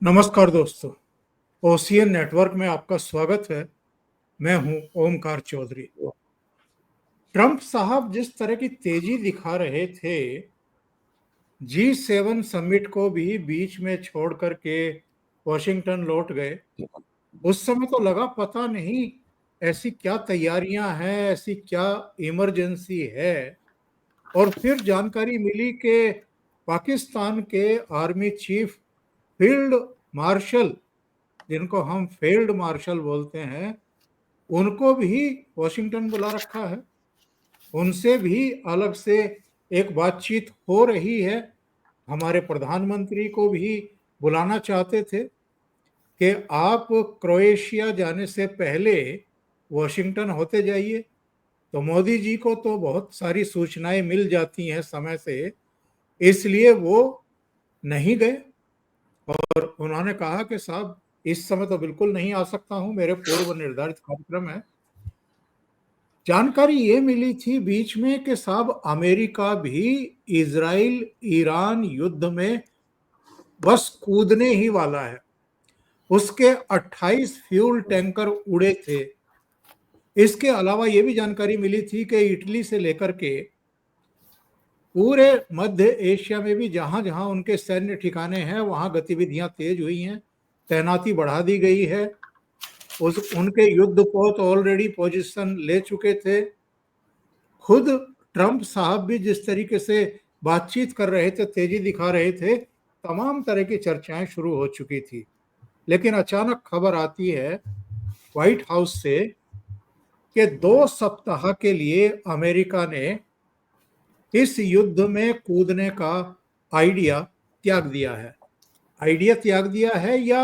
नमस्कार दोस्तों, ocean network में आपका स्वागत है। मैं हूं ओमकार चौधरी। ट्रंप साहब जिस तरह की तेजी दिखा रहे थे, G7 समिट को भी बीच में छोड़ करके वॉशिंगटन लौट गए। उस समय तो लगा पता नहीं ऐसी क्या तैयारियां हैं, ऐसी क्या इमरजेंसी है। और फिर जानकारी मिली कि पाकिस्तान के आर्मी चीफ फील्ड मार्शल, जिनको हम फील्ड मार्शल बोलते हैं, उनको भी वॉशिंगटन बुला रखा है। उनसे भी अलग से एक बातचीत हो रही है। हमारे प्रधानमंत्री को भी बुलाना चाहते थे कि आप क्रोएशिया जाने से पहले वॉशिंगटन होते जाइए। तो मोदी जी को तो बहुत सारी सूचनाएं मिल जाती हैं समय से, इसलिए वो नहीं गए। और उन्होंने कहा कि साहब इस समय तो बिल्कुल नहीं आ सकता हूं, मेरे पूर्व निर्धारित कार्यक्रम है। जानकारी ये मिली थी बीच में कि साहब अमेरिका भी इजराइल ईरान युद्ध में बस कूदने ही वाला है। उसके 28 फ्यूल टैंकर उड़े थे। इसके अलावा ये भी जानकारी मिली थी कि इटली से लेकर के पूरे मध्य एशिया में भी जहां जहां उनके सैन्य ठिकाने हैं वहां गतिविधियां तेज हुई हैं, तैनाती बढ़ा दी गई है। उनके युद्धपोत ऑलरेडी पोजीशन ले चुके थे। खुद ट्रंप साहब भी जिस तरीके से बातचीत कर रहे थे, तेजी दिखा रहे थे, तमाम तरह की चर्चाएं शुरू हो चुकी थी। लेकिन अचानक खबर आती है व्हाइट हाउस से कि 2 सप्ताह के लिए अमेरिका ने इस युद्ध में कूदने का आइडिया त्याग दिया है। आइडिया त्याग दिया है या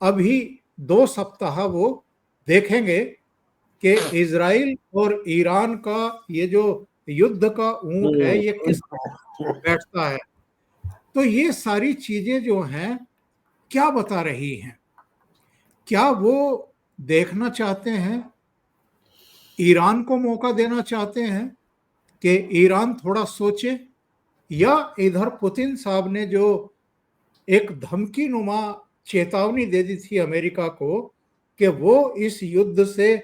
अभी 2 सप्ताह वो देखेंगे कि इजराइल और ईरान का ये जो युद्ध का ऊंट है ये किस बैठता है। तो ये सारी चीजें जो हैं क्या बता रही हैं? क्या वो देखना चाहते हैं, ईरान को मौका देना चाहते हैं कि ईरान थोड़ा सोचे, या इधर पुतिन साहब ने जो एक धमकी नुमा चेतावनी दे दी थी अमेरिका को कि वो इस युद्ध से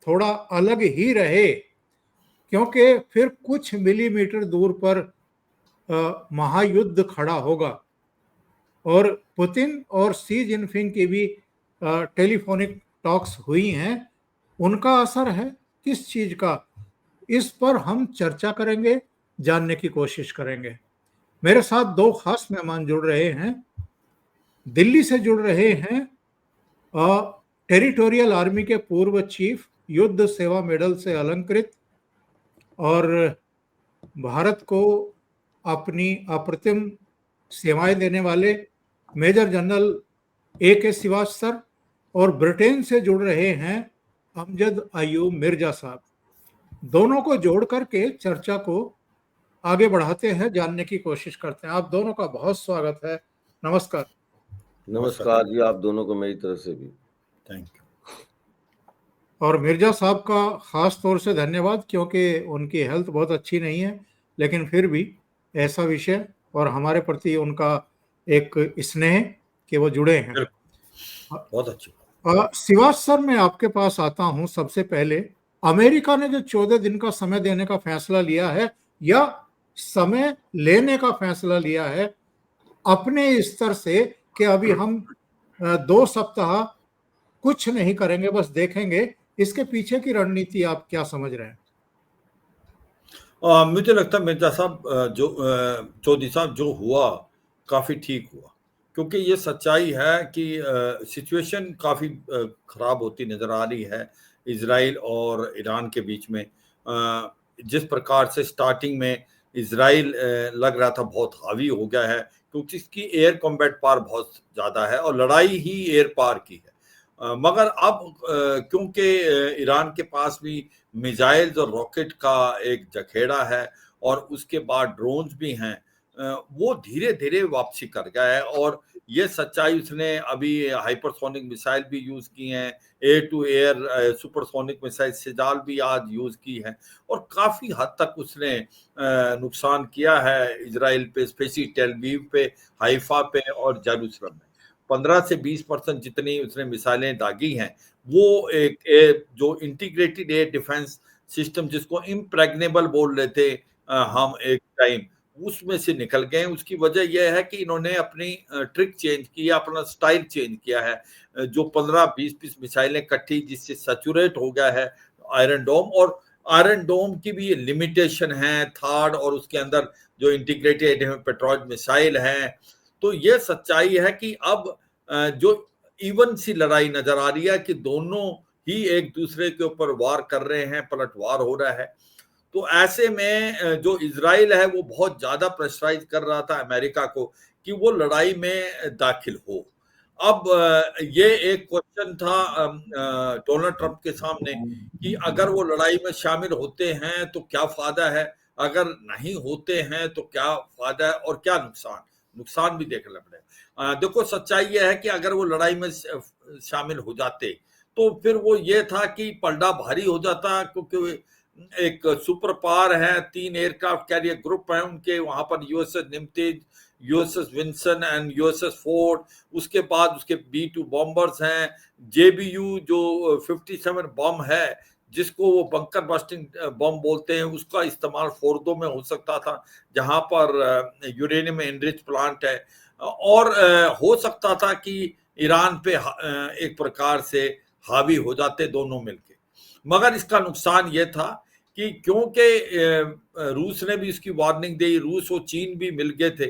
थोड़ा अलग ही रहे, क्योंकि फिर कुछ मिलीमीटर दूर पर महायुद्ध खड़ा होगा। और पुतिन और सी जिनपिंग की भी टेलीफोनिक टॉक्स हुई हैं। उनका असर है किस चीज का, इस पर हम चर्चा करेंगे, जानने की कोशिश करेंगे। मेरे साथ 2 खास मेहमान जुड़ रहे हैं। दिल्ली से जुड़ रहे हैं टेरिटोरियल आर्मी के पूर्व चीफ, युद्ध सेवा मेडल से अलंकृत और भारत को अपनी अप्रतिम सेवाएं देने वाले मेजर जनरल A.K. श्रीवास्तव। और ब्रिटेन से जुड़ रहे हैं अमजद अयूब मिर्जा साहब। दोनों को जोड़ करके चर्चा को आगे बढ़ाते हैं, जानने की कोशिश करते हैं। आप दोनों का बहुत स्वागत है। नमस्कार। नमस्कार जी, आप दोनों को मेरी तरफ से भी थैंक यू। और मिर्जा साहब का खास तौर से धन्यवाद, क्योंकि उनकी हेल्थ बहुत अच्छी नहीं है, लेकिन फिर भी ऐसा विषय और हमारे प्रति उनका एक स्नेह कि वो जुड़े हैं। बहुत अच्छी। शिवाज सर, मैं आपके पास आता हूं। सबसे पहले, अमेरिका ने जो 14 दिन का समय देने का फैसला लिया है या समय लेने का फैसला लिया है अपने स्तर से कि अभी हम 2 सप्ताह कुछ नहीं करेंगे, बस देखेंगे, इसके पीछे की रणनीति आप क्या समझ रहे हैं? मुझे लगता है मिर्जा साहब, जो चौधरी साहब, जो हुआ काफ़ी ठीक हुआ, क्योंकि ये सच्चाई है कि सिचुएशन काफ़ी ख़राब होती नज़र आ रही है इजराइल और ईरान के बीच में। जिस प्रकार से स्टार्टिंग में इजराइल लग रहा था बहुत हावी हो गया है, क्योंकि इसकी एयर कॉम्बैट पावर बहुत ज़्यादा है और लड़ाई ही एयर पावर की है। मगर अब क्योंकि ईरान के पास भी मिसाइल्स और रॉकेट का एक जखेड़ा है और उसके बाद ड्रोन्स भी हैं, वो धीरे धीरे वापसी कर गया है। और ये सच्चाई, उसने अभी हाइपरसोनिक मिसाइल भी यूज़ की हैं, air to air supersonic missile सिजाल भी आज यूज़ की है, और काफ़ी हद तक उसने नुकसान किया है इजराइल पे, स्पेशली टेल अवीव पे, हाइफा पे और जेरूसलम में। 15 से 20% जितनी उसने मिसाइलें दागी हैं, वो एक जो इंटीग्रेटेड एयर डिफेंस सिस्टम जिसको इम्प्रेग्नेबल बोल रहे थे हम एक टाइम, उसमें से निकल गए। उसकी वजह यह है कि इन्होंने अपनी ट्रिक चेंज किया, अपना स्टाइल चेंज किया है। जो 15-20 मिसाइलें इकट्ठी, जिससे सैचुरेट हो गया है आयरन डोम, और आयरन डोम की भी लिमिटेशन है थर्ड, और उसके अंदर जो इंटीग्रेटेड पेट्रोल मिसाइल है। तो ये सच्चाई है कि अब जो इवन सी लड़ाई नजर आ रही है कि दोनों ही एक दूसरे के ऊपर वार कर रहे हैं, पलटवार हो रहा है। तो ऐसे में जो इजराइल है वो बहुत ज्यादा प्रेशराइज कर रहा था अमेरिका को कि वो लड़ाई में दाखिल हो। अब ये एक क्वेश्चन था डोनाल्ड ट्रंप के सामने कि अगर वो लड़ाई में शामिल होते हैं तो क्या फायदा है, अगर नहीं होते हैं तो क्या फायदा है और क्या नुकसान, नुकसान भी देखना पड़ेगा। देखो सच्चाई यह है कि अगर वो लड़ाई में शामिल हो जाते तो फिर वो ये था कि पलड़ा भारी हो जाता, क्योंकि एक सुपर पावर है, 3 एयरक्राफ्ट कैरियर ग्रुप है उनके वहां पर, USS Nimitz, USS Vinson and USS Ford. उसके बाद उसके B-2 बॉम्बर्स हैं, JBU जो 57 बम है जिसको वो बंकर बस्टिंग बम बोलते हैं, उसका इस्तेमाल फोर्दो में हो सकता था जहां पर यूरेनियम एनरिच प्लांट है, और हो सकता था कि ईरान पे एक प्रकार से हावी हो जाते दोनों मिलके। मगर इसका नुकसान ये था कि क्योंकि रूस ने भी इसकी वार्निंग दी, रूस और चीन भी मिल गए थे,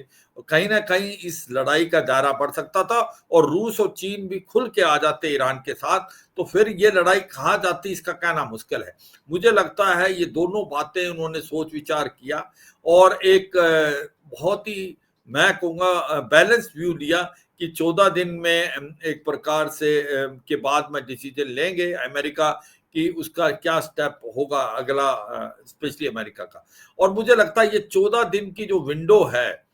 कहीं ना कहीं इस लड़ाई का दायरा बढ़ सकता था और रूस और चीन भी खुल के आ जाते ईरान के साथ, तो फिर ये लड़ाई कहाँ जाती इसका कहना मुश्किल है। मुझे लगता है ये दोनों बातें उन्होंने सोच विचार किया और एक बहुत ही, मैं कहूँगा, बैलेंस व्यू लिया कि 14 दिन में एक प्रकार से के बाद में डिसीजन लेंगे अमेरिका कि उसका क्या स्टेप होगा अगला, स्पेशली अमेरिका का। और मुझे लगता है ये 14 दिन की जो विंडो है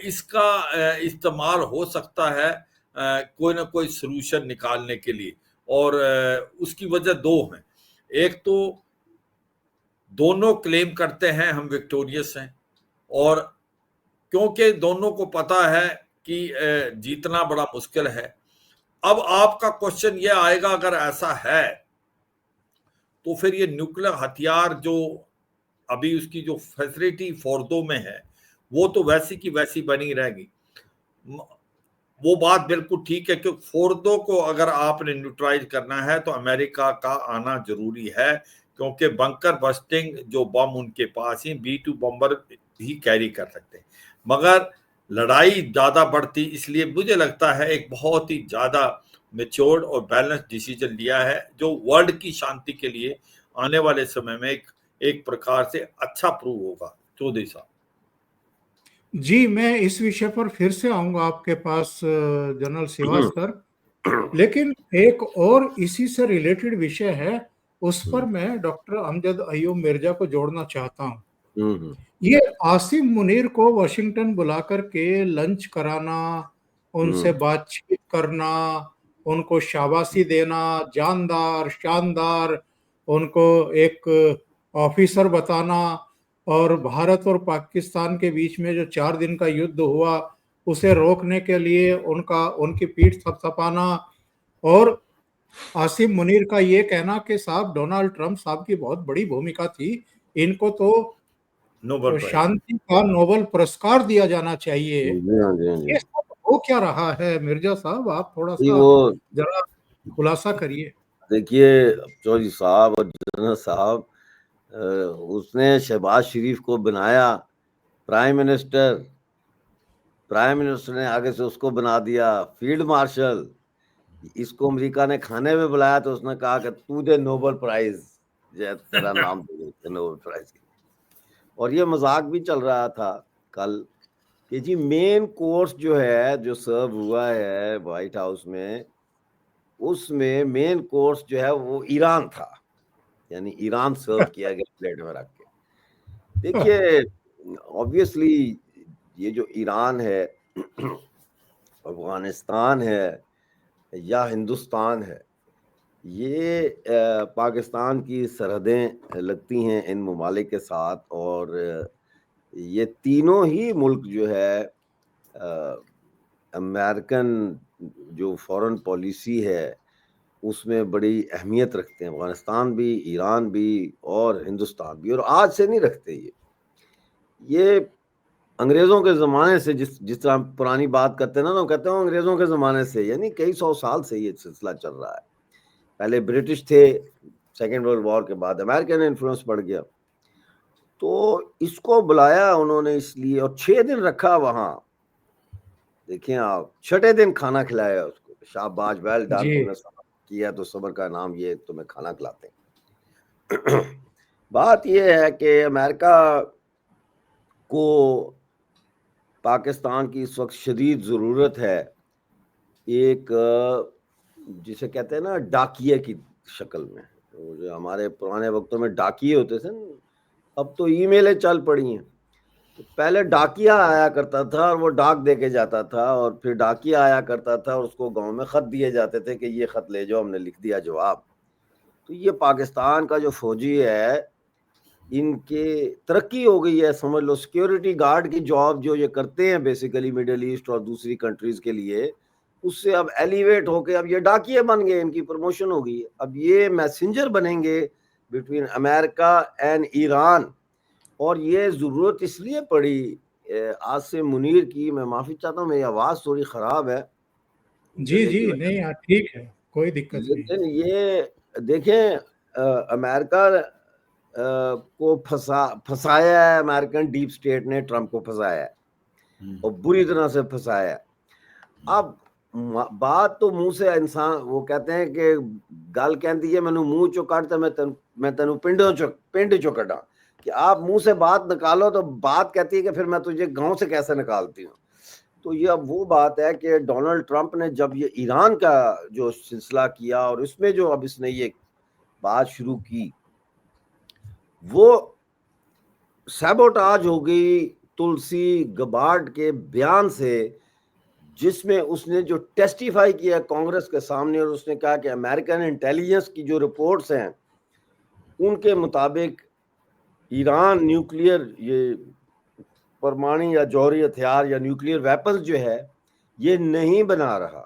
इसका इस्तेमाल हो सकता है कोई ना कोई सलूशन निकालने के लिए, और उसकी वजह दो हैं। एक तो दोनों क्लेम करते हैं हम विक्टोरियस हैं, और क्योंकि दोनों को पता है कि जीतना बड़ा मुश्किल है। अब आपका क्वेश्चन ये आएगा, अगर ऐसा है तो फिर ये न्यूक्लियर हथियार जो अभी उसकी जो फैसिलिटी फोर्दो में है वो तो वैसी की वैसी बनी रहेगी। वो बात बिल्कुल ठीक है कि फोर्दो को अगर आपने न्यूट्रलाइज करना है तो अमेरिका का आना जरूरी है, क्योंकि बंकर बस्टिंग जो बम उनके पास ही B-2 बम्बर ही कैरी कर सकते हैं। मगर लड़ाई ज्यादा बढ़ती, इसलिए मुझे लगता है एक बहुत ही ज्यादा मेच्योर्ड और बैलेंस डिसीजन लिया है जो वर्ल्ड की शांति के लिए आने वाले समय में एक प्रकार से अच्छा प्रूव होगा। चौधरी साहब जी, मैं इस विषय पर फिर से आऊंगा आपके पास जनरल श्रीवास्तव, लेकिन एक और इसी से रिलेटेड विषय है, उस पर मैं डॉक्टर अमजद अय्यूब मिर्जा को जोड़ना चाहता हूँ। ये आसिम मुनीर को वाशिंगटन बुलाकर के लंच कराना, उनसे बातचीत करना, उनको शाबाशी देना, जानदार शानदार, उनको एक ऑफिसर बताना, और भारत और पाकिस्तान के बीच में जो 4 दिन का युद्ध हुआ उसे रोकने के लिए उनकी पीठ थपथपाना, और आसिम मुनीर का ये कहना कि साहब डोनाल्ड ट्रंप साहब की बहुत बड़ी भूमिका थी, इनको तो शांति का नोबेल पुरस्कार दिया जाना चाहिए। ये सब हो क्या रहा है मिर्जा साहब, आप थोड़ा सा जरा खुलासा करिए। देखिए चौधरी साहब और जनरल साहब, उसने शहबाज शरीफ को बनाया प्राइम मिनिस्टर ने आगे से उसको बना दिया फील्ड मार्शल। इसको अमेरिका ने खाने में बुलाया तो उसने कहा कि तू दे नोबेल प्राइज, तेरा नाम दे देते नोबेल प्राइज के। और ये मजाक भी चल रहा था कल कि जी मेन कोर्स जो है जो सर्व हुआ है व्हाइट हाउस में, उसमें मेन कोर्स जो है वो ईरान था, यानी ईरान सर्व किया गया प्लेट में रख के। देखिए ऑब्वियसली ये जो ईरान है, अफगानिस्तान है या हिंदुस्तान है, ये पाकिस्तान की सरहदें लगती हैं इन ममालिक के साथ, और ये तीनों ही मुल्क जो है अमेरिकन जो फॉरेन पॉलिसी है उसमें बड़ी अहमियत रखते हैं, अफगानिस्तान भी, ईरान भी और हिंदुस्तान भी। और आज से नहीं रखते, ये अंग्रेजों के ज़माने से, जिस तरह पुरानी बात करते हैं ना, तो कहते हैं अंग्रेजों के ज़माने से, यानी कई सौ साल से ये सिलसिला चल रहा है। पहले ब्रिटिश थे, सेकेंड वर्ल्ड वॉर के बाद अमेरिकन इन्फ्लुएंस बढ़ गया, तो इसको बुलाया उन्होंने इसलिए, और 6 दिन रखा वहां। देखिए आप, 6ठे दिन खाना खिलाया उसको, शाबाश, वेल डन, जी तुमने सब्र किया तो सब्र का नाम ये तुम्हें खाना खिलाते हैं। बात ये है कि अमेरिका को पाकिस्तान की इस वक्त शदीद ज़रूरत है एक जिसे कहते हैं ना डाकिये की शक्ल में। वो जो हमारे पुराने वक्तों में डाकिये होते थे ना, अब तो ईमेलें चल पड़ी हैं। तो पहले डाकिया आया करता था और वो डाक दे के जाता था, और फिर डाकिया आया करता था और उसको गांव में ख़त दिए जाते थे कि ये ख़त ले जाओ, हमने लिख दिया जवाब। तो ये पाकिस्तान का जो फौजी है, इनके तरक्की हो गई है, समझ लो सिक्योरिटी गार्ड की जॉब जो ये करते हैं बेसिकली मिडिल ईस्ट और दूसरी कंट्रीज के लिए, उससे अब एलिवेट होके अब ये डाकिये बन गए, इनकी प्रमोशन हो गई। अब ये मैसेंजर बनेंगे बिटवीन अमेरिका एंड ईरान। और ये ज़रूरत इसलिए पड़ी आसिम मुनीर की, मैं माफ़ी चाहता हूँ, मेरी आवाज़ थोड़ी ख़राब है जी जी, नहीं यार ठीक है, कोई दिक्कत नहीं। लेकिन ये देखें, अमेरिका को फंसाया है, अमेरिकन डीप स्टेट ने ट्रम्प को फंसाया है और बुरी तरह से फंसाया है। अब बात तो मुंह से इंसान, वो कहते हैं कि गल कहती है मैनू मुंह चो कट तो मैं तेनू पिंड चो कटा, कि आप मुंह से बात निकालो तो बात कहती है कि फिर मैं तुझे गांव से कैसे निकालती हूँ। तो ये अब वो बात है कि डोनाल्ड ट्रंप ने जब ये ईरान का जो सिलसिला किया और इसमें जो अब इसने ये बात शुरू की, वो सैबोटाज हो गई तुलसी गबार्ड के बयान से, जिसमें उसने जो टेस्टिफाई किया कांग्रेस के सामने, और उसने कहा कि अमेरिकन इंटेलिजेंस की जो रिपोर्ट्स हैं उनके मुताबिक ईरान न्यूक्लियर, ये परमाणु या जौहरी हथियार या न्यूक्लियर वेपन्स जो है ये नहीं बना रहा।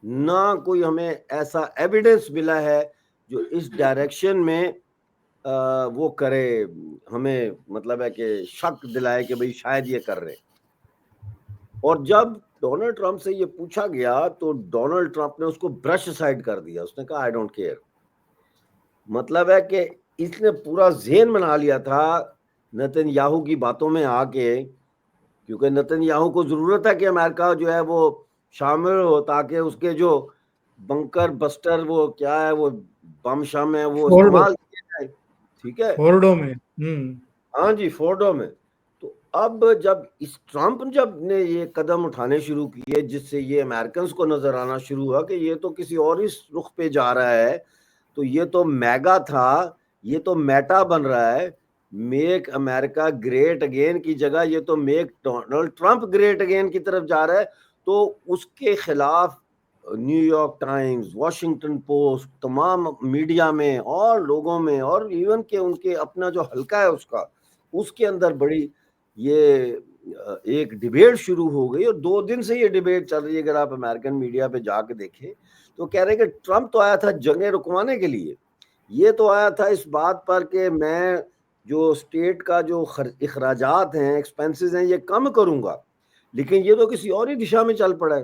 ना कोई हमें ऐसा एविडेंस मिला है जो इस डायरेक्शन में वो करे, हमें मतलब है कि शक दिलाए कि भाई शायद ये कर रहे। और जब डोनाल्ड ट्रंप से ये पूछा गया तो डोनाल्ड ट्रंप ने उसको ब्रश साइड कर दिया, उसने कहा आई डोंट केयर। मतलब है कि इसने पूरा ज़हन बना लिया था नेतन्याहू की बातों में आके, क्योंकि नेतन्याहू को ज़रूरत है कि अमेरिका जो है वो शामिल हो, ताकि उसके जो बंकर बस्टर, वो क्या है, वो बम शम है, वो इस्तेमाल किया जाए। ठीक है, फोर्डो में। हाँ जी, फोर्डो में। तो अब जब इस ट्रंप जब ने ये कदम उठाने शुरू किए, जिससे ये अमेरिकन को नजर आना शुरू हुआ कि ये तो किसी और ही रुख पे जा रहा है, तो ये तो मैगा था, ये तो मेटा बन रहा है, मेक अमेरिका ग्रेट अगेन की जगह ये तो make Donald Trump great again की तरफ जा रहा है। तो उसके खिलाफ न्यूयॉर्क टाइम्स, वॉशिंगटन पोस्ट, तमाम मीडिया में और लोगों में, और इवन के उनके अपना जो हल्का है उसके अंदर बड़ी ये एक डिबेट शुरू हो गई, और 2 दिन से ये डिबेट चल रही है। अगर आप अमेरिकन मीडिया पे जाके देखें तो कह रहे हैं कि ट्रंप तो आया था जंगें रुकवाने के लिए, ये तो आया था इस बात पर कि मैं जो स्टेट का जो अखराजात हैं, एक्सपेंसेस हैं, ये कम करूंगा, लेकिन ये तो किसी और ही दिशा में चल पड़ा है।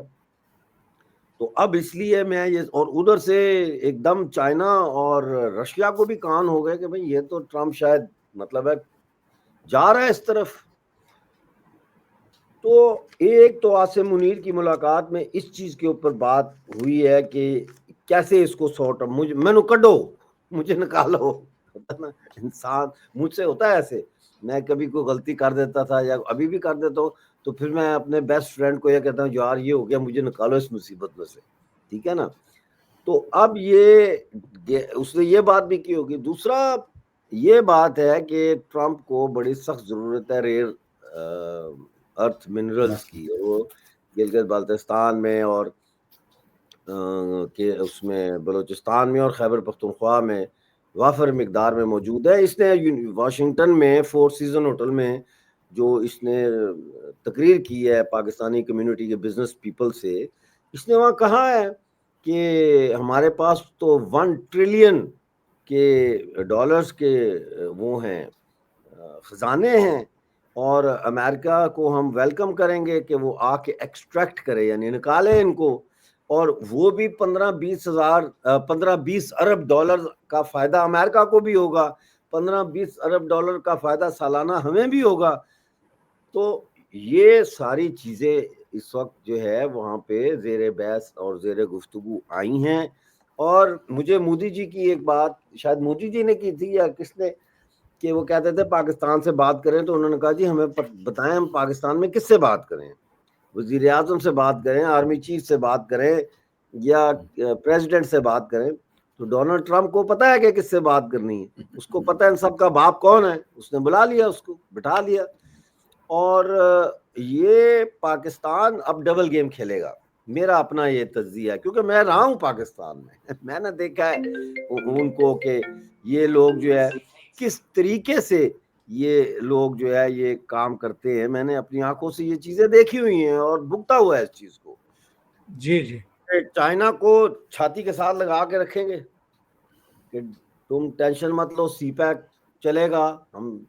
तो अब इसलिए मैं ये, और उधर से एकदम चाइना और रशिया को भी कान हो गए कि भाई ये तो ट्रंप शायद मतलब है जा रहा है इस तरफ। तो एक तो आसिम मुनीर की मुलाकात में इस चीज के ऊपर बात हुई है कि कैसे इसको सॉर्ट, मैनू कड्डो, मुझे निकालो, ना इंसान मुझसे होता है ऐसे, मैं कभी कोई गलती कर देता था या अभी भी कर देता हूँ, तो फिर मैं अपने बेस्ट फ्रेंड को यह कहता हूँ यार ये हो गया, मुझे निकालो इस मुसीबत में से, ठीक है ना। तो अब ये उसने ये बात भी की होगी। दूसरा ये बात है कि ट्रंप को बड़ी सख्त जरूरत है रेयर अर्थ मिनरल्स की, वो गिलगित बाल्टिस्तान में और के उसमें बलूचिस्तान में और खैबर पख्तूनख्वा में वाफर मिकदार में मौजूद है। इसने वाशिंगटन में 4 सीजन होटल में जो इसने तकरीर की है पाकिस्तानी कम्युनिटी के बिजनेस पीपल से, इसने वहाँ कहा है कि हमारे पास तो 1 ट्रिलियन के डॉलर्स के वो हैं खजाने हैं और अमेरिका को हम वेलकम करेंगे कि वो आके एक्सट्रैक्ट करे यानी निकाले इनको, और वो भी 15-20 अरब डॉलर का फायदा अमेरिका को भी होगा, 15-20 अरब डॉलर का फायदा सालाना हमें भी होगा। तो ये सारी चीजें इस वक्त जो है वहां पे जेर बहस और जेर गुफ्तगू आई हैं। और मुझे मोदी जी की एक बात शायद मोदी जी ने की थी या किसने, कि वो कहते थे पाकिस्तान से बात करें, तो उन्होंने कहा जी हमें बताएं हम पाकिस्तान में किससे बात करें, वजीर आजम से बात करें, आर्मी चीफ से बात करें या प्रेसिडेंट से बात करें। तो डोनाल्ड ट्रंप को पता है कि किससे बात करनी है, उसको पता है इन सबका बाप कौन है, उसने बुला लिया, उसको बिठा लिया। और ये पाकिस्तान अब डबल गेम खेलेगा, मेरा अपना ये तज्जिया है, क्योंकि मैं रहा हूँ पाकिस्तान में मैंने देखा है उनको कि ये लोग जो है किस तरीके से ये लोग जो है ये काम करते हैं। मैंने अपनी आंखों से ये चीजें देखी हुई हैं और भुगता हुआ है इस चीज को। जी जी, चाइना को छाती के साथ लगा के रखेंगे कि तुम टेंशन मत लो, सीपैक चलेगा, हम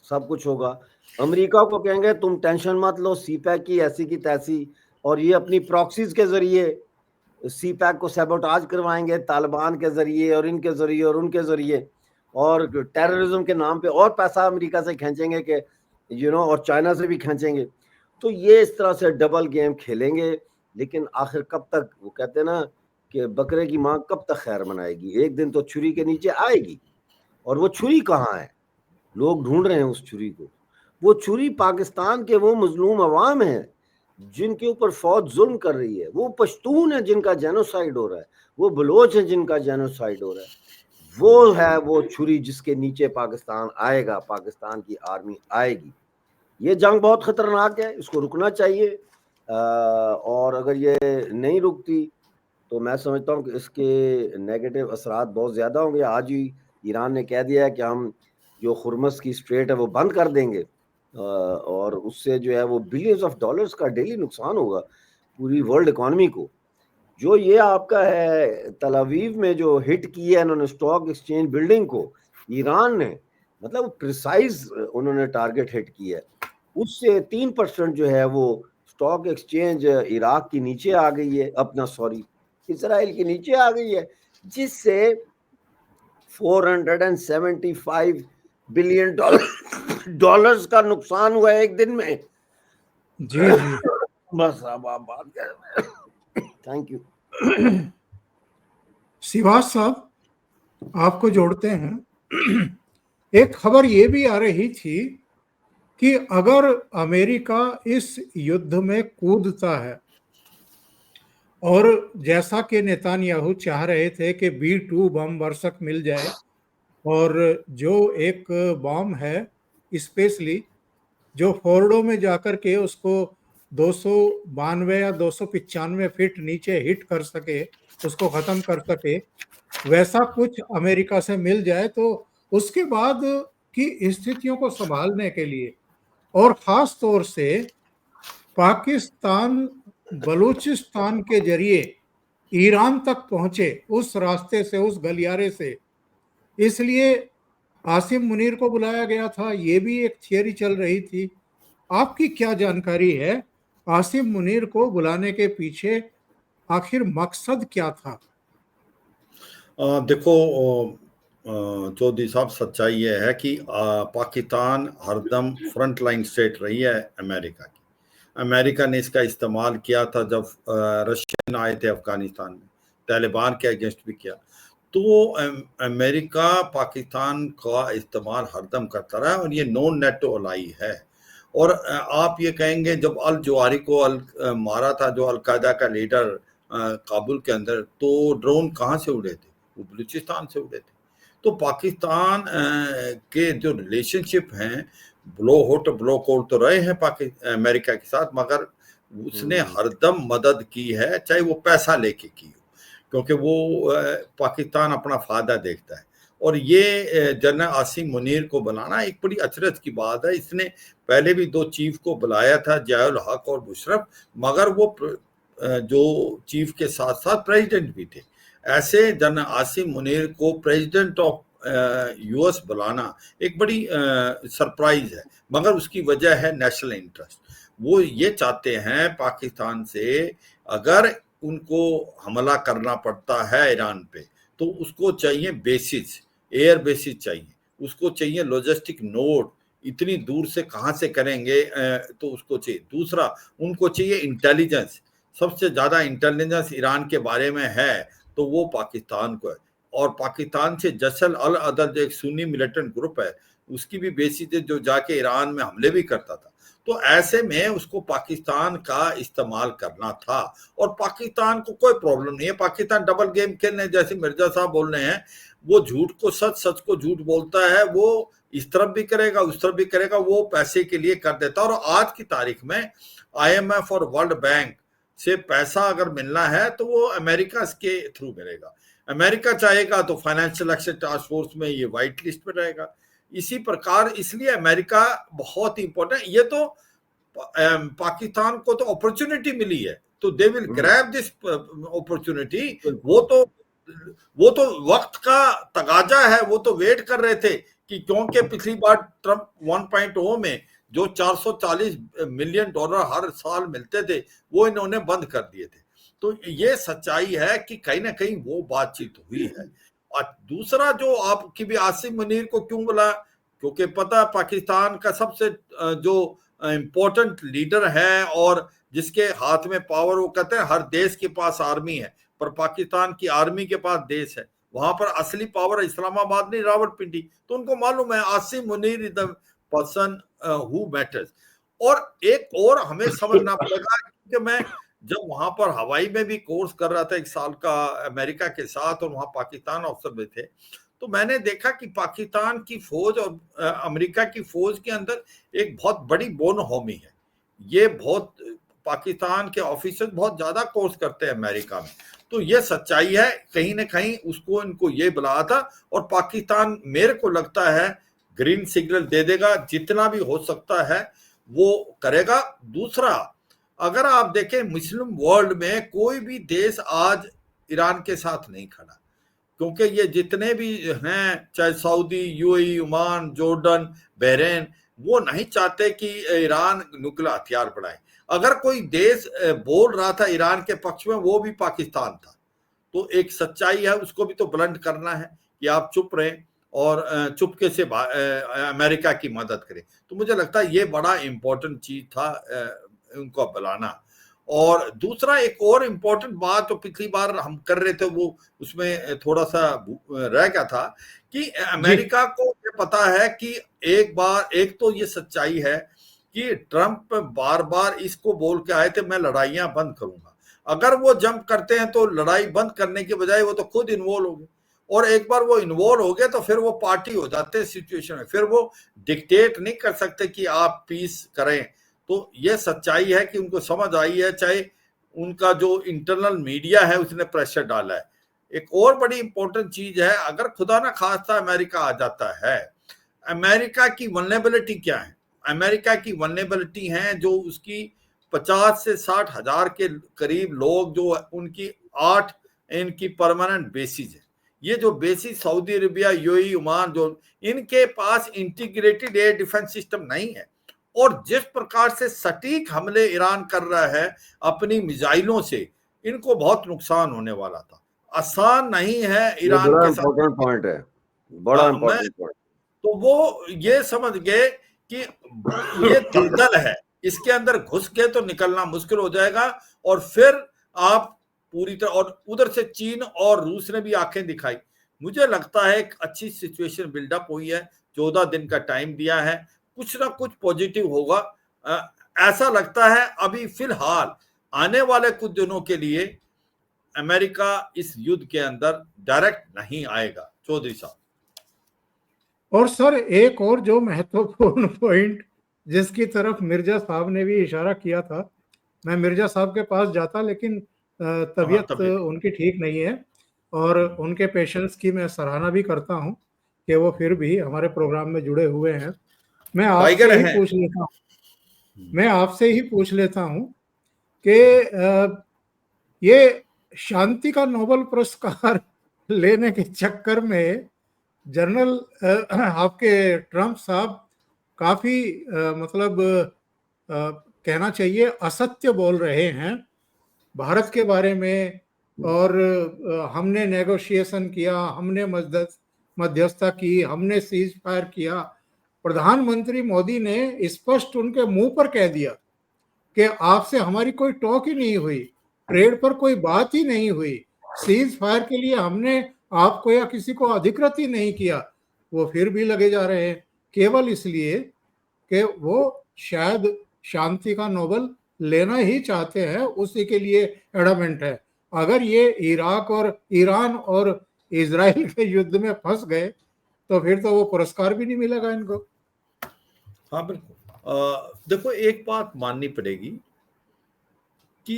सब कुछ होगा। अमेरिका को कहेंगे तुम टेंशन मत लो, सीपैक की ऐसी की तैसी, और ये अपनी प्रॉक्सीज के जरिए सीपैक को सैबोटाज करवाएंगे, तालिबान के जरिए और इनके जरिए और उनके जरिए, और टेररिज्म के नाम पे और पैसा अमेरिका से खींचेंगे कि और चाइना से भी खींचेंगे। तो ये इस तरह से डबल गेम खेलेंगे। लेकिन आखिर कब तक, वो कहते हैं ना कि बकरे की माँ कब तक खैर मनाएगी, एक दिन तो छुरी के नीचे आएगी। और वो छुरी कहाँ है, लोग ढूंढ रहे हैं उस छुरी को। वो छुरी पाकिस्तान के वो मजलूम अवाम है जिनके ऊपर फौज जुल्म कर रही है, वो पश्तून है जिनका जेनोसाइड हो रहा है, वो बलोच है जिनका जेनोसाइड हो रहा है। वो है वो छुरी जिसके नीचे पाकिस्तान आएगा, पाकिस्तान की आर्मी आएगी। ये जंग बहुत खतरनाक है, इसको रुकना चाहिए। और अगर ये नहीं रुकती तो मैं समझता हूँ कि इसके नेगेटिव असरात बहुत ज़्यादा होंगे। आज ही ईरान ने कह दिया है कि हम जो खुरमस की स्ट्रेट है वो बंद कर देंगे, और उससे जो है वो बिलियंस ऑफ डॉलर्स का डेली नुकसान होगा पूरी वर्ल्ड इकॉनमी को। जो ये आपका है तल अवीव में जो हिट की है इन्होंने स्टॉक एक्सचेंज बिल्डिंग को, ईरान ने, मतलब प्रिसाइज उन्होंने टारगेट हिट किया है, उससे 3% जो है वो स्टॉक एक्सचेंज इराक की नीचे आ गई है, अपना सॉरी इसराइल के नीचे आ गई है, जिससे 475 बिलियन डॉलर्स का नुकसान हुआ है एक दिन में। जी जी, बस अब आप बात करें। Thank you. सिवास साहब, आपको जोड़ते हैं। एक खबर ये भी आ रही थी कि अगर अमेरिका इस युद्ध में कूदता है, और जैसा कि नेतान्याहू चाह रहे थे कि B-2 बम वर्षक मिल जाए, और जो एक बम है स्पेशली जो फोर्डो में जाकर के उसको 292 या 295 फीट नीचे हिट कर सके, उसको खत्म कर सके, वैसा कुछ अमेरिका से मिल जाए, तो उसके बाद की स्थितियों को संभालने के लिए, और खास तौर से पाकिस्तान बलूचिस्तान के जरिए ईरान तक पहुंचे, उस रास्ते से, उस गलियारे से, इसलिए आसिम मुनीर को बुलाया गया था। ये भी एक थियरी चल रही थी। आपकी क्या जानकारी है, आसिम मुनीर को बुलाने के पीछे आखिर मकसद क्या था? देखो चौधरी साहब, सच्चाई ये है कि पाकिस्तान हरदम फ्रंट लाइन स्टेट रही है अमेरिका की। अमेरिका ने इसका इस्तेमाल किया था जब रशियन आए थे अफगानिस्तान में, तालिबान के अगेंस्ट भी किया। तो अमेरिका पाकिस्तान का इस्तेमाल हरदम करता रहा और ये नॉन नेटो अलाई है। और आप ये कहेंगे जब अल जवारी को मारा था, जो अलकायदा का लीडर काबुल के अंदर, तो ड्रोन कहाँ से उड़े थे? वो बलूचिस्तान से उड़े थे। तो पाकिस्तान के जो रिलेशनशिप हैं, ब्लो हॉट ब्लो कोल्ड तो रहे हैं अमेरिका के साथ, मगर उसने हरदम मदद की है, चाहे वो पैसा लेके की हो, क्योंकि वो पाकिस्तान अपना फायदा देखता है। और ये जनरल आसिम मुनीर को बनाना एक बड़ी अचरज की बात है। इसने पहले भी 2 चीफ को बुलाया था, जियाउल हक और मुशर्रफ, मगर वो जो चीफ के साथ साथ प्रेसिडेंट भी थे। ऐसे जनरल आसिम मुनीर को प्रेसिडेंट ऑफ यूएस बुलाना एक बड़ी सरप्राइज है, मगर उसकी वजह है नेशनल इंटरेस्ट। वो ये चाहते हैं पाकिस्तान से अगर उनको हमला करना पड़ता है ईरान पे तो उसको चाहिए बेसिस, एयर बेसिस चाहिए, उसको चाहिए लॉजिस्टिक नोड, इतनी दूर से कहाँ से करेंगे तो उसको चाहिए। दूसरा, उनको चाहिए इंटेलिजेंस, सबसे ज्यादा इंटेलिजेंस ईरान के बारे में है तो वो पाकिस्तान को है। और पाकिस्तान से जसल अल अदल जो एक सुन्नी मिलिटेंट ग्रुप है उसकी भी बेसिस जो जाके ईरान में हमले भी करता था। तो ऐसे में उसको पाकिस्तान का इस्तेमाल करना था और पाकिस्तान को कोई प्रॉब्लम नहीं है। पाकिस्तान डबल गेम खेलने, जैसे मिर्जा साहब बोल रहे हैं, वो झूठ को सच, सच को झूठ बोलता है, वो इस तरफ भी करेगा उस तरफ भी करेगा, वो पैसे के लिए कर देता है। और आज की तारीख में IMF और वर्ल्ड बैंक से पैसा अगर मिलना है तो वो अमेरिका के थ्रू मिलेगा। अमेरिका चाहेगा तो फाइनेंशियल एक्शन टास्क फोर्स में ये व्हाइट लिस्ट पे रहेगा। इसी प्रकार इसलिए अमेरिका बहुत इंपॉर्टेंट। ये तो पाकिस्तान को तो अपॉर्चुनिटी मिली है तो they will grab this opportunity. वो तो वक्त का तगाजा है, वो तो वेट कर रहे थे कि क्योंकि पिछली बार ट्रंप 1.0 में जो $440 मिलियन हर साल मिलते थे वो इन्होंने बंद कर दिए थे। तो ये सच्चाई है कि कहीं ना कहीं वो बातचीत हुई है। और दूसरा जो आपकी भी आसिम मुनीर को क्यों बोला, क्योंकि पता पाकिस्तान का सबसे जो इम्पोर्टेंट लीडर है और जिसके हाथ में पावर, वो कहते हैं हर देश के पास आर्मी है पर पाकिस्तान की आर्मी के पास देश है, वहां पर असली पावर इस्लामाबाद नहीं रावलपिंडी। तो उनको मालूम है Asim Munir is the person who matters. और एक और हमें समझना पड़ेगा कि मैं जब वहां पर हवाई में भी कोर्स कर रहा था 1 साल का अमेरिका के साथ और वहां पाकिस्तान अफसर भी थे, तो मैंने देखा कि पाकिस्तान की फौज और अमेरिका की फौज के अंदर एक बहुत बड़ी बोनहोमी है। ये बहुत पाकिस्तान के ऑफिसर बहुत ज्यादा कोर्स करते हैं अमेरिका में। तो ये सच्चाई है, कहीं ना कहीं उसको इनको ये बुलाया था और पाकिस्तान मेरे को लगता है ग्रीन सिग्नल दे देगा, जितना भी हो सकता है वो करेगा। दूसरा, अगर आप देखें मुस्लिम वर्ल्ड में कोई भी देश आज ईरान के साथ नहीं खड़ा, क्योंकि ये जितने भी हैं चाहे Saudi, UAE, Oman, Jordan, Bahrain, वो नहीं चाहते कि ईरान नुक्लेयर हथियार बढ़ाए। अगर कोई देश बोल रहा था ईरान के पक्ष में वो भी पाकिस्तान था। तो एक सच्चाई है, उसको भी तो बुलंद करना है कि आप चुप रहें और चुपके से अमेरिका की मदद करें। तो मुझे लगता है ये बड़ा इंपॉर्टेंट चीज था उनको बुलाना। और दूसरा एक और इम्पोर्टेंट बात तो पिछली बार हम कर रहे थे, वो उसमें थोड़ा सा रह गया था कि अमेरिका को ये पता है कि एक तो ये सच्चाई है कि ट्रंप बार बार इसको बोल के आए थे मैं लड़ाइयां बंद करूंगा। अगर वो जंप करते हैं तो लड़ाई बंद करने के बजाय वो तो खुद इन्वॉल्व हो गए, और एक बार वो इन्वॉल्व हो गए तो फिर वो पार्टी हो जाते हैं सिचुएशन में, फिर वो डिक्टेट नहीं कर सकते कि आप पीस करें। तो ये सच्चाई है कि उनको समझ आई है, चाहे उनका जो इंटरनल मीडिया है उसने प्रेशर डाला है। एक और बड़ी इंपॉर्टेंट चीज है, अगर खुदा ना खास्ता अमेरिका आ जाता है, अमेरिका की वल्नरेबिलिटी क्या है? अमेरिका की वल्नरेबिलिटी है जो उसकी 50 से 60 हजार के करीब लोग जो उनकी 8 इनकी परमानेंट बेसिस है। ये जो basis Saudi Arabia, UAE, Oman, जो इनके पास इंटीग्रेटेड एयर डिफेंस सिस्टम नहीं है। और जिस प्रकार से सटीक हमले ईरान कर रहा है अपनी मिसाइलों से, इनको बहुत नुकसान होने वाला था। आसान नहीं है ईरान के साथ। इम्पोर्टेंट पॉइंट है, बड़ा इम्पोर्टेंट पॉइंट। तो वो ये समझ गए कि ये दलदल है, इसके अंदर घुस के तो निकलना मुश्किल हो जाएगा। और फिर आप पूरी तरह, और उधर से चीन और रूस ने भी आंखें दिखाई। मुझे लगता है एक अच्छी सिचुएशन बिल्डअप हुई है, 14 दिन का टाइम दिया है, कुछ ना कुछ पॉजिटिव होगा ऐसा लगता है। अभी फिलहाल आने वाले कुछ दिनों के लिए अमेरिका इस युद्ध के अंदर डायरेक्ट नहीं आएगा। चौधरी साहब। और सर एक और जो महत्वपूर्ण पॉइंट जिसकी तरफ मिर्जा साहब ने भी इशारा किया था, मैं मिर्जा साहब के पास जाता लेकिन तबीयत उनकी ठीक नहीं है, और उनके पेशेंस की मैं सराहना भी करता हूं कि वो फिर भी हमारे प्रोग्राम में जुड़े हुए हैं। मैं आपसे ही पूछ लेता हूं कि ये शांति का नोबेल पुरस्कार लेने के चक्कर में जनरल आपके ट्रंप साहब काफी मतलब कहना चाहिए असत्य बोल रहे हैं भारत के बारे में। और हमने नेगोशिएशन किया, हमने मध्यस्थता की, हमने सीज फायर किया। प्रधानमंत्री मोदी ने स्पष्ट उनके मुंह पर कह दिया कि आपसे हमारी कोई टॉक ही नहीं हुई, ट्रेड पर कोई बात ही नहीं हुई, सीज फायर के लिए हमने आपको या किसी को अधिकृत ही नहीं किया। वो फिर भी लगे जा रहे हैं केवल इसलिए कि वो शायद शांति का नोबेल लेना ही चाहते हैं, उसी के लिए एडमेंट है। अगर ये इराक और ईरान और इजराइल के युद्ध में फंस गए तो फिर तो वो पुरस्कार भी नहीं मिलेगा इनको। हाँ बिल्कुल। देखो, एक बात माननी पड़ेगी कि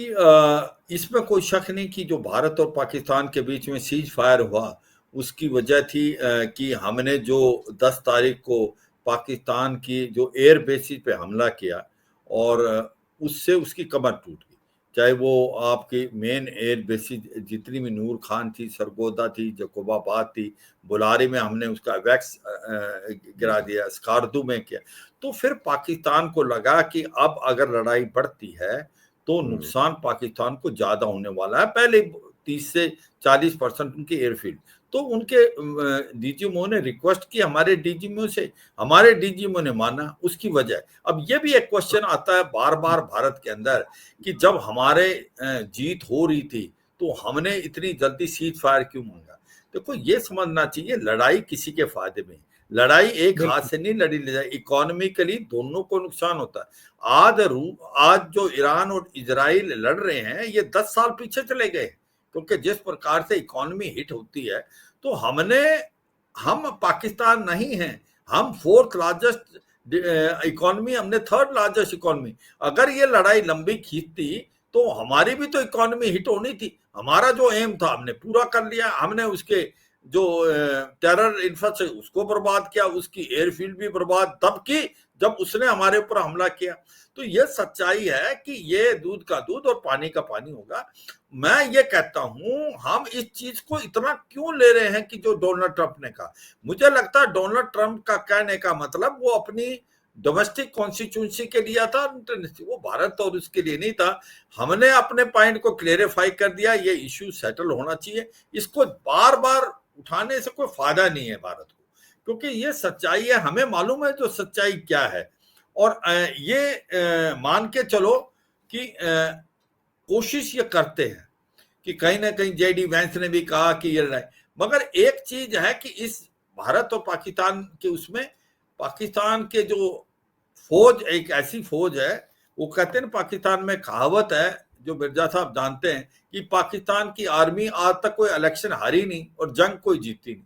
इसमें कोई शक नहीं कि जो भारत और पाकिस्तान के बीच में सीज फायर हुआ उसकी वजह थी कि हमने जो 10 तारीख को पाकिस्तान की जो एयर बेसिस पे हमला किया और उससे उसकी कमर टूट गई। चाहे वो आपकी मेन एयर बेसिस जितनी भी नूर खान थी, सरगोदा थी, जकोबाबाद थी, बुलारी में हमने उसका वैक्स गिरा दिया, स्कार्दू में किया। तो फिर पाकिस्तान को लगा कि अब अगर लड़ाई बढ़ती है तो नुकसान पाकिस्तान को ज्यादा होने वाला है। पहले 30 से 40% उनके एयरफील्ड, तो उनके डीजीएमओ ने रिक्वेस्ट की हमारे डीजीएमओ से, हमारे डीजीएमओ ने माना। उसकी वजह, अब ये भी एक क्वेश्चन आता है बार बार भारत के अंदर कि जब हमारे जीत हो रही थी तो हमने इतनी जल्दी सीज फायर क्यों मांगा। देखो, ये समझना चाहिए लड़ाई किसी के फायदे में, लड़ाई एक हाथ से नहीं लड़ी जाए, इकोनॉमिकली दोनों को नुकसान होता है। आज जो ईरान और इजराइल लड़ रहे हैं ये 10 साल पीछे चले गए, क्योंकि जिस प्रकार से इकोनॉमी हिट होती है तो हम पाकिस्तान नहीं हैं, हम 4th लार्जेस्ट इकोनॉमी, हमने 3rd लार्जेस्ट इकोनॉमी। अगर ये लड़ाई लंबी खींचती तो हमारी भी तो इकोनॉमी हिट होनी थी। हमारा जो एम था हमने पूरा कर लिया, हमने उसके जो टेरर इंफ्रास्ट्रक्चर उसको बर्बाद किया, उसकी एयरफील्ड भी बर्बाद तब की जब उसने हमारे ऊपर हमला किया। तो ये सच्चाई है कि ये दूध का दूध और पानी का पानी होगा। मैं ये कहता हूं, हम इस चीज को इतना क्यों ले रहे हैं कि जो डोनाल्ड ट्रंप ने कहा, मुझे लगता है डोनाल्ड ट्रंप का कहने का मतलब वो अपनी डोमेस्टिक कॉन्स्टिट्यूंसी के लिए था, वो भारत और उसके लिए नहीं था। हमने अपने पॉइंट को क्लेरिफाई कर दिया, ये इश्यू सेटल होना चाहिए, इसको बार बार उठाने से कोई फायदा नहीं है भारत को, क्योंकि ये सच्चाई है, हमें मालूम है जो सच्चाई क्या है। और ये मान के चलो कि कोशिश ये करते हैं कि कहीं ना कहीं जेडी वैंस ने भी कहा कि ये लड़ाई, मगर एक चीज है कि इस भारत और पाकिस्तान के उसमें पाकिस्तान के जो फौज एक ऐसी फौज है, वो कहते हैं पाकिस्तान में कहावत है जो मिर्जा साहब जानते हैं कि पाकिस्तान की आर्मी आज तक कोई इलेक्शन हारी नहीं और जंग कोई जीती नहीं।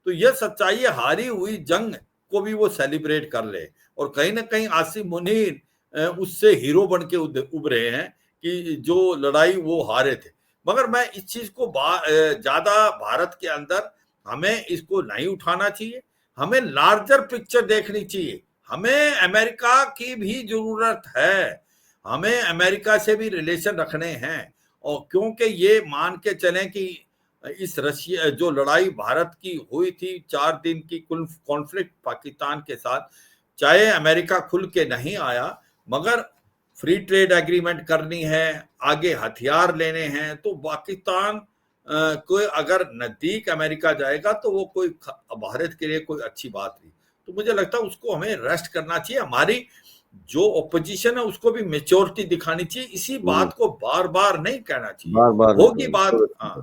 तो ये सच्चाई है, हारी हुई जंग को भी वो सेलिब्रेट कर रहे हैं और कहीं ना कहीं आसिम मुनीर उससे हीरो बन के उभरे हैं कि जो लड़ाई वो हारे थे। मगर मैं इस चीज को ज्यादा भारत के अंदर हमें इसको नहीं उठाना चाहिए, हमें लार्जर पिक्चर देखनी चाहिए। हमें अमेरिका की भी जरूरत है, हमें अमेरिका से भी रिलेशन रखने हैं। और क्योंकि ये मान के चलें कि इस रशिया जो लड़ाई भारत की हुई थी 4 दिन की कुल कॉन्फ्लिक्ट पाकिस्तान के साथ, चाहे अमेरिका खुल के नहीं आया मगर फ्री ट्रेड एग्रीमेंट करनी है, आगे हथियार लेने हैं, तो पाकिस्तान कोई अगर नजदीक अमेरिका जाएगा तो वो कोई भारत के लिए कोई अच्छी बात नहीं। तो मुझे लगता है उसको हमें रेस्ट करना चाहिए, हमारी जो ओपोजिशन है उसको भी मेच्योरिटी दिखानी चाहिए, इसी बात को बार बार नहीं कहना चाहिए, बार बार होगी बात। हाँ,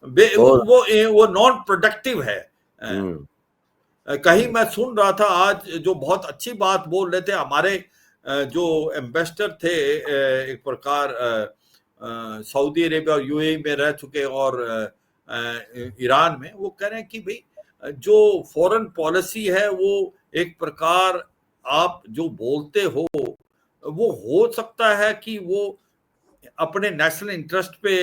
वो नॉन प्रोडक्टिव है। कहीं मैं सुन रहा था आज जो बहुत अच्छी बात बोल रहे थे हमारे जो एम्बेसडर थे, एक प्रकार सऊदी अरेबिया और यूएई में रह चुके और ईरान में, वो कह रहे हैं कि भाई जो फॉरेन पॉलिसी है वो एक प्रकार आप जो बोलते हो वो हो सकता है कि वो अपने नेशनल इंटरेस्ट पे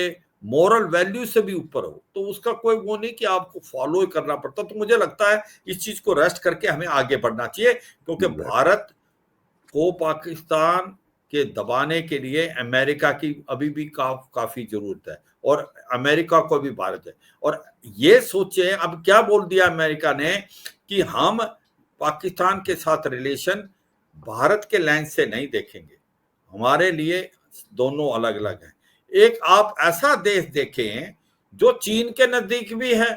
मॉरल वैल्यू से भी ऊपर हो, तो उसका कोई वो नहीं कि आपको फॉलो ही करना पड़ता। तो मुझे लगता है इस चीज को रेस्ट करके हमें आगे बढ़ना चाहिए, क्योंकि भारत को पाकिस्तान के दबाने के लिए अमेरिका की अभी भी काफी जरूरत है, और अमेरिका को भी भारत है। और ये सोचे अब क्या बोल दिया अमेरिका ने कि हम पाकिस्तान के साथ रिलेशन भारत के लेंस से नहीं देखेंगे, हमारे लिए दोनों अलग अलग हैं। एक आप ऐसा देश देखें जो चीन के नजदीक भी है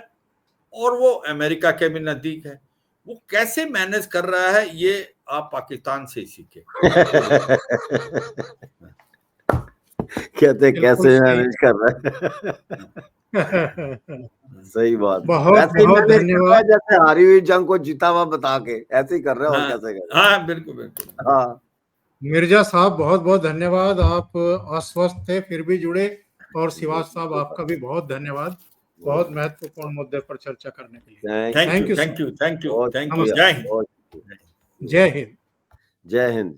और वो अमेरिका के भी नजदीक है, वो कैसे मैनेज कर रहा है, ये आप पाकिस्तान से ही सीखे। कहते कैसे मैनेज कर रहा है। सही बात, बहुत वैसे ही बहुत मैनेज कर रहा है धन्यवाद। जैसे हारी हुई जंग को जीता हुआ बता के, ऐसे ही कर रहे हैं। और हाँ, कैसे कर रहे हैं। हाँ बिल्कुल बिल्कुल। हाँ मिर्जा साहब बहुत बहुत धन्यवाद, आप अस्वस्थ थे फिर भी जुड़े। और शिवाज साहब आपका भी बहुत धन्यवाद, बहुत महत्वपूर्ण मुद्दे पर चर्चा करने के लिए। Thank you, sir. Thank you, thank you, बहुत थैंक यू। शुक्रिया, जय हिंद। बहुत शुक्रिया। जय हिंद। जय हिंद।